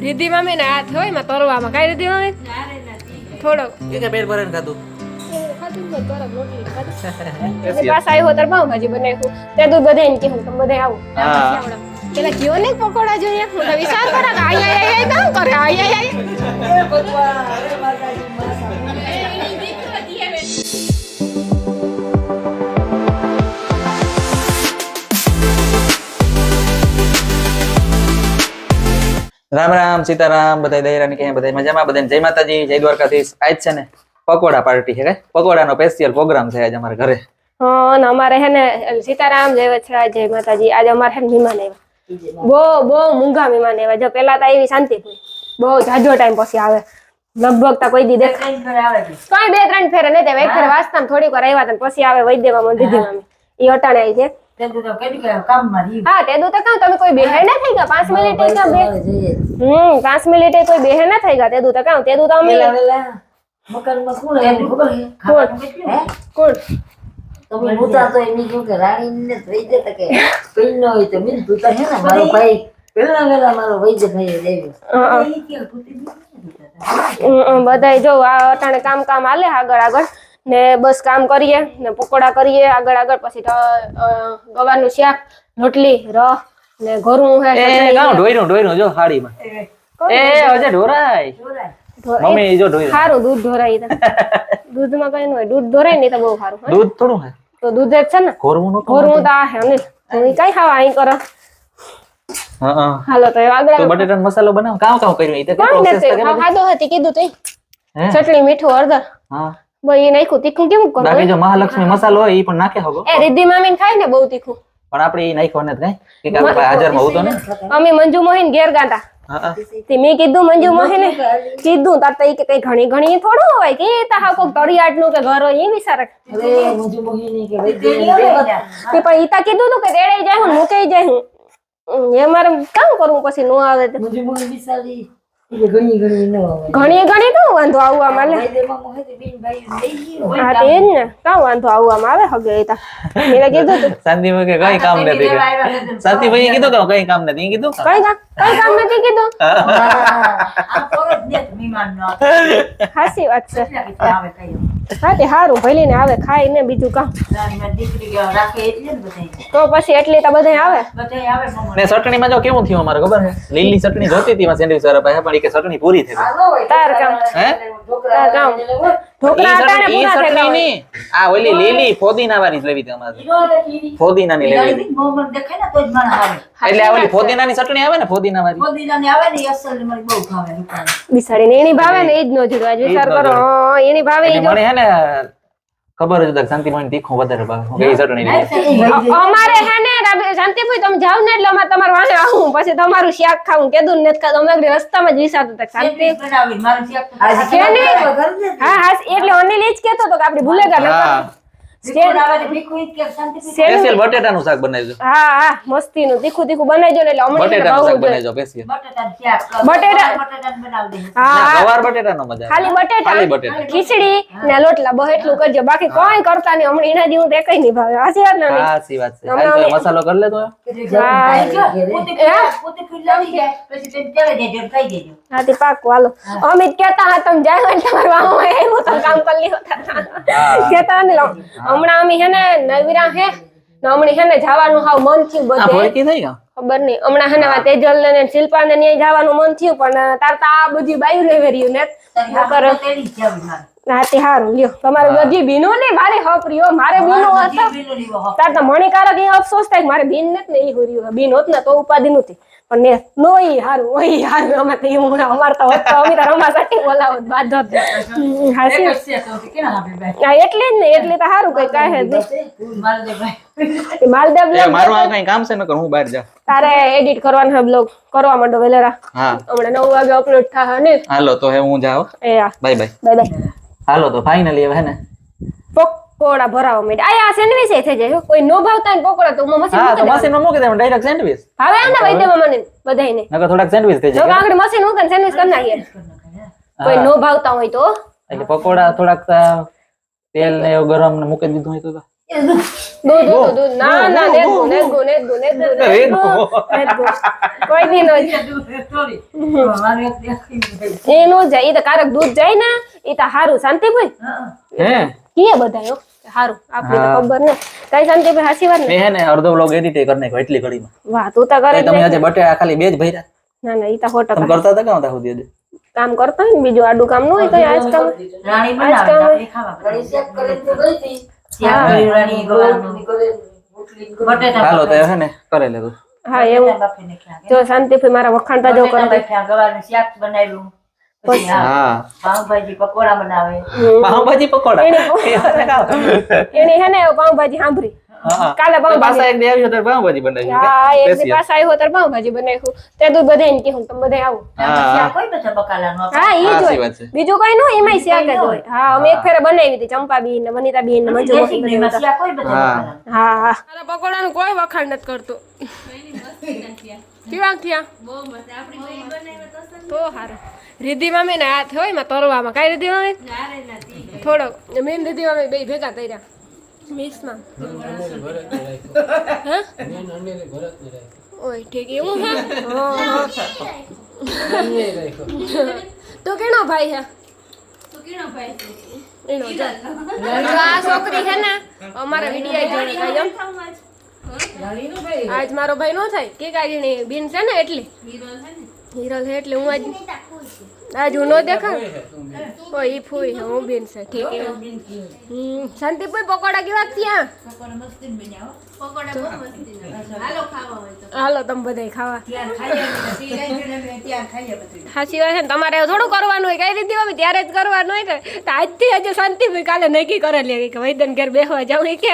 Riddhi mummy ને હાથ હોય માં તરવામાં કાઈ રીધી મમ્મી થોડો કે પેટ ભરીને ખાધું પાસ આવ્યો તાર પાવભાજી બનાવ્યું તે દૂધ બધાને કે હું તમે બધા આવો પેલા કયો ને પકોડા જોઈએ હું તો વિચાર કરા કે આય કામ કરે આય એ ભગવાન અરે માતાજી રામ રામ સીતારામ બધા દહેરાની કે બધા મજામાં બધા જય માતાજી જય દ્વારકાધીશ આજ છે ને પકોડા પાર્ટી છે કે પકોડાનો સ્પેશિયલ પ્રોગ્રામ છે આજ અમારા ઘરે હા ને અમારે હે ને સીતારામ જય વછરા જય માતાજી આજ અમારે હે મહેમાન આવ્યા બહુ મૂંગા મહેમાન આવ્યા જો પેલા તો એવી શાંતિ થઈ બહુ જાજો ટાઈમ પછી આવે લગભગ તા કોઈ દી દેખાય કઈ બે ત્રણ ફેરે નહીં તે એક ફેર વાસ્તા થોડીક વાર આવ્યા હતા પછી આવે વૈદ્યમાં દીધી મામી ઈ અટાણે આવી છે હા તે દૂધ કામ તમે કોઈ બેહે ના થઈ ગયા 5 મિનિટ કે બે 5 મિનિટે કોઈ બેહે ના થઈ ગયા તે દૂધ કામ તે દૂધ અમે મકાનમાં કોણ હે ખબર હે કોણ તમે મોટા તો એની જો કે રાણીને થઈ જતા કે પૈનો હોય તો મિલ તું તો હે ને મારો ભાઈ પેલા વેલા મારો વૈદ્ય ભાઈ દેવી બધાય જો આ અટાણે કામ હાલે આગળ ને બસ કામ કરીએ ને પકોડા કરીએ આગળ પછી ગવાનું શાક રોટલી રહ ને ઘરું હે એ કામ ઢોયરું જો હાડીમાં એ અજે ઢોરાય મમ્મી જો ઢોયરું સારું દૂધ ઢોરાય તો દૂધમાં કઈ ન હોય દૂધ ઢોરાય ને તો બહુ સારું દૂધ થોડું હે તો દૂધ જ છે ને ઘોરવું તો આ હે અનિલ હું કઈ ખાવા અહીં કરો હા હાલો તો આગળ તો બટેટાનો મસાલો બનાવ કામ કર્યું ઈ તો પ્રોસેસ તો કે ખાધો હતી કીધું તો ચટણી મીઠું હળદર હા ભાઈ નાખ્યું તીખું કેમ કરો બાકી જો મહાલક્ષ્મી મસાલો હોય ઈ પણ નાખે હોગો એ રિદ્ધિ મામીને ખાય ને બહુ તીખું પણ આપણે ઈ નાખ્યો ને કઈ કે આપણે હાજરમાં હોતો ને અમે મંજુ મોહીન ઘેર ગાતા હા તે મેં કીધું મંજુ મોહીને કીધું તાર તો કે કઈ ઘણી થોડું હોય કે તા કોક તળિયાટ નું કે ઘર હોય એ વિચારે અરે મુજુ મોહિની કે વૈદ્ય તે પણ ઈ તા કીધું તું કે તેડે જાય હું મૂકે જાય હું એ મારે કામ કરવું પછી નો આવે તો મુજુ મોહી વિસારી એ ઘણી નો આવે ઘણી તો વાંધો આવવા માલે વૈદ્યમાં મોહી બીન ભાઈ લઈ ગયો હા તે જ ને કાં વાંધો આવવામાં આવે હગે ઈ તા મેં કીધું તું શાંતિભાઈ કે કઈ કામ નથી શાંતિભાઈ કીધું તો કઈ કામ નથી કીધું કઈ કામ નથી કીધું આ પોરત ને મહેમાન નો હાસી વાત છે આવે કઈ હા તે હારું ભઈલી ને આવે ખાય ને બીજું કામ રાની માં દીકરી રાખે એટલે ને બધાય તો પછી એટલી તો બધાય આવે બધાય આવે મમ્મા ને ચટણીમાં જો કેવું થયું અમારે ખબર છે લીલી ચટણી જોતી હતી માં સેન્ડવિચ વાળા પાસે પણ ઈ કે ચટણી પૂરી થઈ ગઈ હાલો હોય તાર કામ હે તાર કામ ઢોકળા અટાણે ઈ પૂરા થઈ ચટણી ગયા ની આ ઓલી લીલી ફોદીના વાળી જ લેવી હતી અમારે ફોદીનાની લેવી હતી મોમન દેખાય ને તો જ માણસ આવે એટલે આ ઓલી ફોદીનાની ચટણી આવે ને ફોદીના વાળી મોદીલાની આવે ને અસલ ને મને બહુ ભાવે દુકાન બિસાડીને એની ભાવે ને ઈ જ નો જોડવા વિચાર કરો હા, એની ભાવે ઈ એટલે મને હે ને ખબર જ હતી શાંતિમાં તીખું વધારે ભાવે હું કે ઈ ચટણી લેવી અમારે હે ને શાંતિભાઈ તમે જાવ ને એટલે અમારે તમારે વાહે આવું પછી તમારું શાક ખાવું કેદું ને ખાધું અમે આગળ રસ્તામાં જ વિચારતું હતા શાંતિ બનાવી મારું શાક છે ને હા હા એટલે અનિલ ઈ જ કહેતો હતો કે આપણે ભૂલેગા ન હા બનાવે ભીખું ઈ કે શાંતિ સ્પેશિયલ બટેટાનું શાક બનાવજો હા મસ્તીનું તીખું બનાવજો ને એટલે હમણાં બટેટાનું શાક બનાવજો સ્પેશિયલ બટાટાનું શાક બટાટાનું બનાવી દે ના ગવાર બટેટાનો મજા આવે ખાલી બટેટા ખીચડી ને લોટલા બહુ એટલું કરજો બાકી કોઈ કરતા નહીં હમણાં એના જેવું તે કઈ નહીં ભાવે હાસી વાત ના સાચી વાત છે હાલ તો મસાલો કરી લે તો પોતે ખુલ્લાવી જાય પછી તે તેડે દેજો ખાઈ દેજો હાથી પાક વાલો અમિત કહેતા હા તમે જાય એટલે તમારું આમ આવ્યું તો કામ કરી લ્યો કહેતા ને હમણાં અમે હે ને નવીરા હે ને હમણાં હે ને જવાનું હાવ મન થયું આ બધે ભોળકી થઈ ગયા ખબર નહીં હમણાં હે ને તેજલ ને શિલ્પા ને ન્યાય જવાનું મન થયું પણ તાર તો આ બધી બાયું ને વેર્યું ને તેડી જ જાવી મારે હાથી હારું લ્યો તમારે બધી બીનો ને મારે હક રહ્યો મારે બીનો હતો તાર તો મણિકારક એ અફસોસ થાય મારે બીન ને ઈ હોર્યું બીન હોત ને તો ઉપાધિ નહોતી પણ ને નો ઈ હારું ઓય હારું અમે તો એવું અમાર તો હોત તો અમે તો રમા સાટી બોલાવત બાદ હાસી હા એટલે જ ને એટલે તો હારું કઈ કાહે જ માલદેવ એ મારું આ કઈ કામ છે નકર હું બહાર જા તારે એડિટ કરવાનો છે બ્લોગ કરવા માંડો વેલેરા હા હમણાં 9 વાગે અપલોડ થાહે ને હાલો તો હે હું જાઉં એ હા બાય બાય બાય હાલો તો ફાઇનલી હવે હે ને પકોડા ભરાવા માંડ્યા આ સેન્ડવિચ થઈ જાય કોઈ નો ભાવતા ને પકોડા તો મશીન હા તો મશીન માં મૂકી દે ડાયરેક્ટ સેન્ડવિચ ભાવે આને વૈદ્યમાં મને બધાયને નકર થોડાક સેન્ડવિચ થઈ જો જાય આગળ મશીન મૂકીને સેન્ડવિચ કરી નાખીએ કોઈ નો ભાવતા હોય તો એટલે પકોડા થોડાક તેલ ને એવું ગરમ ને મૂકી દીધું હોય તો એ દૂધ. દૂધ ના ના નેદગું. કોઈ દી નો જાય. Sorry. મારે એક એ નો જાય ઈ તો કારક દૂધ જાય ને ઈ તો હારું શાંતિભાઈ હે કીએ બધાયો હારું આપણી તો ખબર ને કઈ શાંતિભાઈ હાચી વાત ને મેં હે ને અડધો બ્લોગ એડિટ કરી નાખ્યો એટલી ઘડીમાં વાહ તું તો કરે જ તમે નહીં. આજે બટેટા ખાલી બે જ ભર્યા ના ના ઈ તો ખોટો તમે કરતા હતા કામ હતા સુધી કામ કરતો હોય ને બીજું આડું કામ ન હોય તો આજ કામ રાણી આજ બનાવે કામ આપણે ખાવા ઘડી શેક કરીને તો ગઈ હતી શેક કરી રાણી ગવાનું બટેટા હાલો તો હે ને કરે લેતું હા એવું બાફીને ખાયા જો શાંતિભાઈ મારા વખાણતા જો કરો બટેટા ગવાનું શાક બનાવ્યું પછી હા પાવભાજી પકોડા બનાવે પાવભાજી પકોડા એની હે ને પાવભાજી સાંભળી હા કાલે પાવભાજી પાછા એક દે આવ્યો તો પાવભાજી બનાવી હા એક દી પાછા આવ્યો ત્યારે પાવભાજી બનાવ્યું તે દૂધ બધાને કીધું તમે બધા આવો શાક કોઈ બધા બકાલાનો હા ઈ જ સાચી હોય વાત છે બીજું કઈ ન હોય એમાંય શાક જ હોય હા અમે એક ફેરે બનાવી હતી ચંપાબેન ને વનિતાબેન ને મંજુ દેશી ઘીમાં શાક કોઈ બધા બકાલાનો હા હા મારા પકોડાનું કોઈ વખાણ નથી કરતું કેવા થયા તો હારું રીધિ મામી ને હાથ હોય માં તરવામાં કઈ રીધિ મામી થોડો મેન રીધિ મામી બે ભેગા કર્યા મિસમાં હા ઓય ઠીક એવું હે તો કેનો ભાઈ હે એનો જો આ છોકરી હે ને અમારા વિડિયો જોઈ કાયમ આજ મારો ભાઈ નો થાય કે કાઢીને બીન છે ને એટલે હિરલ હે એટલે હું આજ હું નો દેખાવ ઓય ઈ ફૂઈ હે હું બીન છે ઠીક હે શાંતિભાઈ પકોડા કેવા થયા હાલો તમે બધાય ખાવા સાચી વાત છે ને તમારે એવું થોડું કરવાનું હોય કઈ રીતે હવે ત્યારે જ કરવાનું હોય ને તો આજથી આજે શાંતિભાઈ કાલે નક્કી કરે લે કે વૈદન ઘેર બેસવા જાવ કે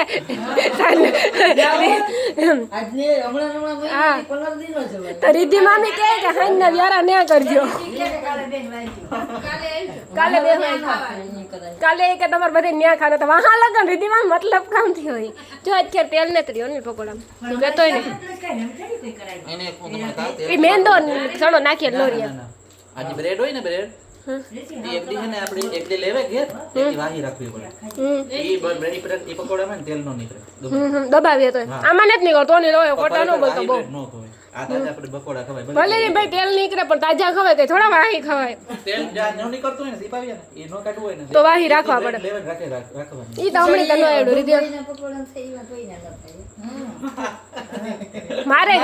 તો રીધિ મામી કહે કે હાઈ ના વ્યારા ન્યા કરજો કાલે બેસવા કાલે કે તમારે બધે ન્યા ખાને તો વાહા લગન રીધિ મામી મતલબ કામ થયો હોય જો અત્યારે તેલ ને ત્રીઓ ને પકોડા તું કહેતોય ને એ મેંદો સણો નાખીએ લોરિયા આજે બ્રેડ હોય ને બ્રેડ એક દી છે ને આપણે એક દી લેવે ઘેર એની વાહી રાખવી પડે ઈ બ્રેડ પર ઈ પકોડામાં ને તેલ નો નીકળે દબાવીએ તો આમાં નથી નીકળતો ને લોયો ખોટા નો બોલતો બહુ નો ખવાય આ તાજા આપણે પકોડા ખવાય ભલે ને ભાઈ તેલ નીકળે પણ તાજા ખવાય કે થોડા વાહી ખવાય તેલ જા નો નીકળતું હોય ને સીપાવીએ ને ઈ નો કાઢવું હોય ને તો વાહી રાખવા પડે લેવે રાખવાની ઈ તો હમણાં તનો એડો રીધી મારે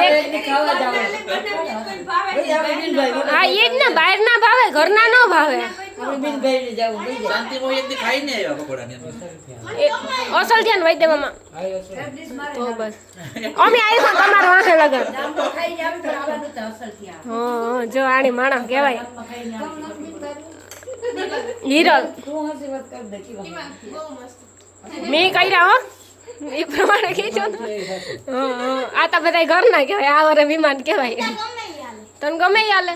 હા એ જ ને બહાર ના ભાવે ઘરના નો ભાવે શાંતિ મોય એક દી ખાઈને આવ્યા પકોડા ને અસલ ધ્યાન વઈ દે મામા તો બસ અમે આવ્યો તમારો વાંખે લગન હા જો આની માણસ કહેવાય હિરલ મેં કર્યા હો એ પ્રમાણે કીધો આ તો બધા ઘરના કહેવાય આ વરે વિમાન કહેવાય તને ગમે હાલે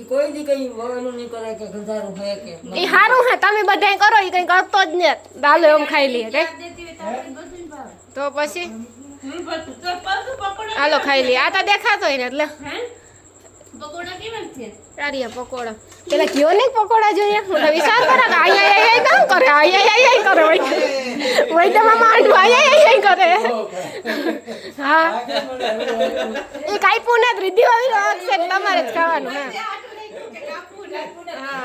કોઈ દી કઈ વગરનું નહીં કરે કે ગંધારું હોય કે એ સારું હે તમે બધા કરો એ કઈ કરતો જ ને દાલો એમ ખાઈ લઈએ કે તો પછી હાલો ખાઈ લઈએ આ તો દેખાતો હોય ને એટલે પકોડા પેલા કયો ને પકોડા જોઈએ હું તો વિચાર કરે કે આઈ કામ કરે આઈ કરે વઈ તો મામા આંડું આઈ કરે હા એ કાઈપું ને રીધિ આવી અક્ષર તમારે જ ખાવાનું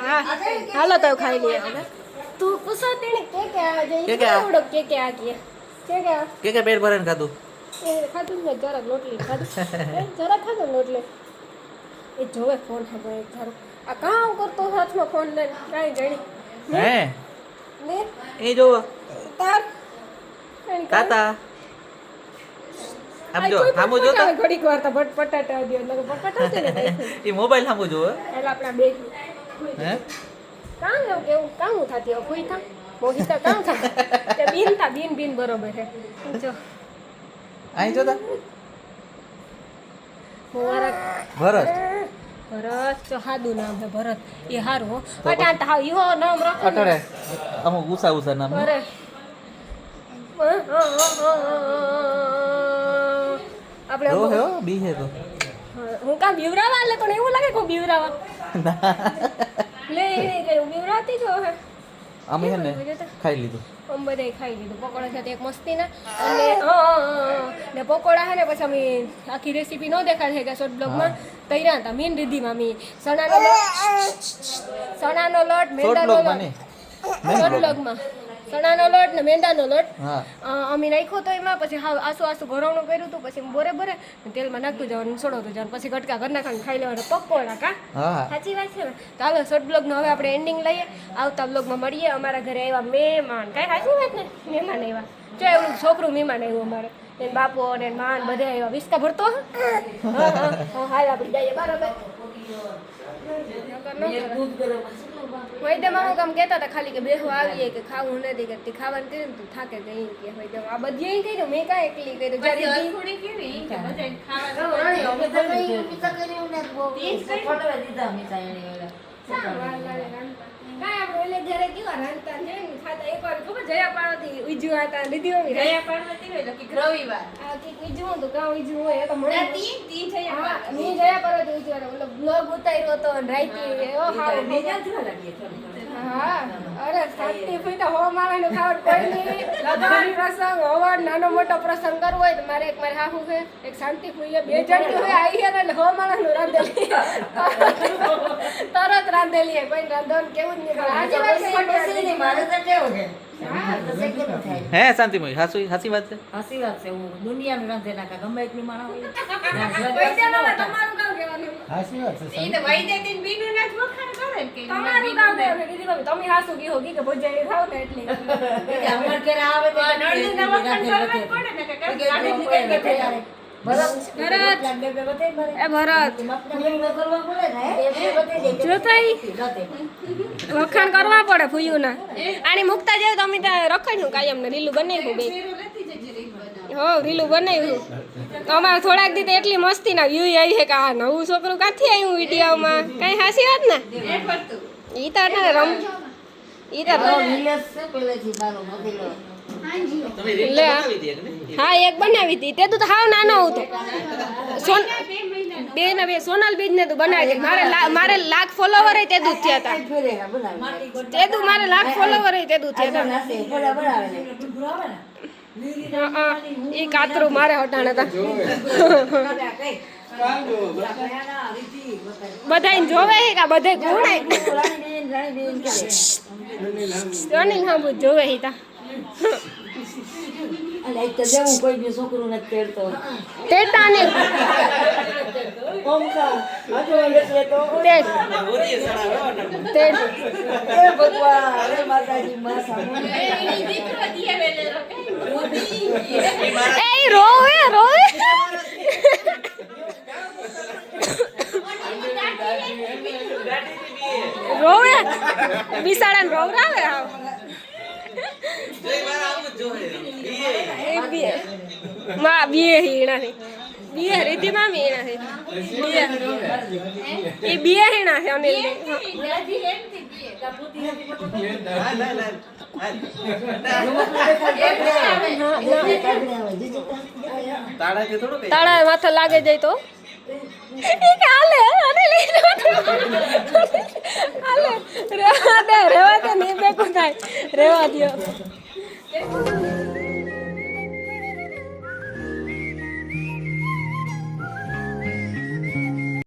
હા હાલો તો ખાઈ લઈએ હવે તું પૂછો તેણે કે આ જઈ કે આ કે પેટ ભરીને ખાધું એ ખાધું ને જરાક રોટલી ખાધું જરાક ખાધું રોટલી એ જોવે ફોન હવે એક ધારો આ કામ કરતો હાથમાં ફોન લઈને કાંઈ જાણી હે લે એ જો તાર તાતા આમ જો હામુ જો તો ઘડીક વાર તો બટાટા દે એટલે બટાટા છે ને એ મોબાઈલ હામુ જો એટલે આપણા બે હે કામ એવું કેવું કામ થાતી હવે કોઈ થા મોહિતા કામ થા તે બીન બરોબર છે જો આઈ જોતા મારા ભરત ભરત તો સાદું નામ છે ભરત એ હારું હો અટાણ હા ઈહો નામ રાખો અટડે અમુક ઉષા નામ અરે આપણે રો હે બી હે તો હું કામ બીવરાવા લે પણ એવું લાગે કો બીવરાવા લે એ કઈ બીવરાતી જો હે અમે છે ને ખાઈ લીધું. અમે બધાય ખાઈ લીધું પકોડા સાથે એક મસ્તીના અને ને પકોડા છે ને પછી અમે આખી રેસીપી ન દેખાડે કે શોર્ટ બ્લોગમાં તૈયાર હતા મીન રીધીમાં અમે ચણાનો લોટ મેંદાનો લોટ શોર્ટ બ્લોગમાં ચણાનો લોટ ને મેંદાનો લોટ હા અમે નાખ્યો તો એમાં પછી હાવ આસુ ઘરવણું કર્યું હતું પછી બરે તેલમાં નાખતું જવાનું છોડતું જવાનું પછી ગટકા ઘર નાખવાનું ખાઈ લેવાનું પકોડા કા હા સાચી વાત છે ને તો હાલો શોર્ટ બ્લોગનો હવે આપણે એન્ડિંગ લઈએ આવતા બ્લોગમાં મળીએ અમારા ઘરે આવ્યા મહેમાન કાંઈ સાચી વાત ને મહેમાન આવ્યા જો એવું છોકરું મહેમાન આવ્યું અમારે એને બાપો ને માન બધા આવ્યા વિસ્કા ભરતો હાલ આપણે જઈએ બરાબર વૈદ્યમાં હું કામ કહેતા હતા ખાલી કે બેહવા આવીએ કે ખાવું નથી કરતી ખાવાનું કર્યું ને તું થાકે ગઈ કે વૈદ્ય આ બધી અહીં કર્યું મેં કાંઈ એકલી કર્યું જ્યારે જયા પાર્વતી ઉજ્યું હતા લીધી હોય જયા પાર્વતી હોય રવિવાર ઉજવું હતું કાં ઉજવું હોય તો મને મેં જયા પાર્વતી ઉજવા ઓલો બ્લોગ ઉતાર્યો હતો રાઈતી હા અરે શાંતિ ફીટા હો માવાનું ખાવડ કોઈ નહીં લગન પ્રસંગ હવન નાનો મોટો પ્રસંગ કરવો હોય તો મારે હાહુ છે એક શાંતિ ફૂઈએ 2 જણ હોય આવી ગયા એટલે હો માવાનું રાંધેલી તરત રાંધેલી કોઈ રાંધવાનું કેવું જ નહીં આજે વાત મારે તો કેવું છે હે શાંતિમય હાસી વાત છે હસી વાત છે હું દુનિયાનું રાંધે નાખા ગમે એટલી માણસ હોય તમારું કામ કહેવાનું હાચી વાત છે ઈ તો વૈદ્યતીન બીનું ના જ વખાણ કરે કે તમારું કામ છે દીદી ભાભી તમે હાસુ કી હોગી કે ભોજાઈ ખાવ ને એટલે અમાર ઘરે આવે તો નળનું ના વખાણ કરવા જ પડે ને કે ગાડી નીકળી ગઈ ભરત વખાણ કરવા પડે ફૂયુના આની મુકતા જાવ તો અમે રખાડ્યું કાયમ ને રીલું બનાવ્યું બે હો રીલું બનાવ્યું અમારે થોડાક દી એટલી મસ્તી ના વ્યૂ આવી છે કે આ નવું છોકરું ક્યાંથી આવ્યું વિડીયોમાં કઈ હાસી વાત ને ઈ તો રમ ઈ તો હા એક બનાવી હતી તે તું તો હાવ નાનો હતો બે સોનલ બીજ ને તું બનાવી મારે લાખ ફોલોવર તે દૂધ થયા હતા તે તું મારે લાખ ફોલોવર તે દૂધ થયા હતા એ કાતરું મારે હટાણ હતા બધાને જોવે છે કે બધે ગુણે રનિંગ હા જોવે હિતા કોઈ બી છોકરું નથી તેડતો તેડતા ને ઓમ ખાવ આજો એટલે તો તેડ એ ભગવાન અરે માતાજી માં સામો એ રોવે રોવે બિસાડા ને રોવરાવે આવ માં બે હીણા છે બે રીતિ માં હીણા છે એ બે હીણા છે અનિલ તાળા માથા લાગે જાય તો હાલે રેવા દે નહીં ભેગું થાય રેવા દો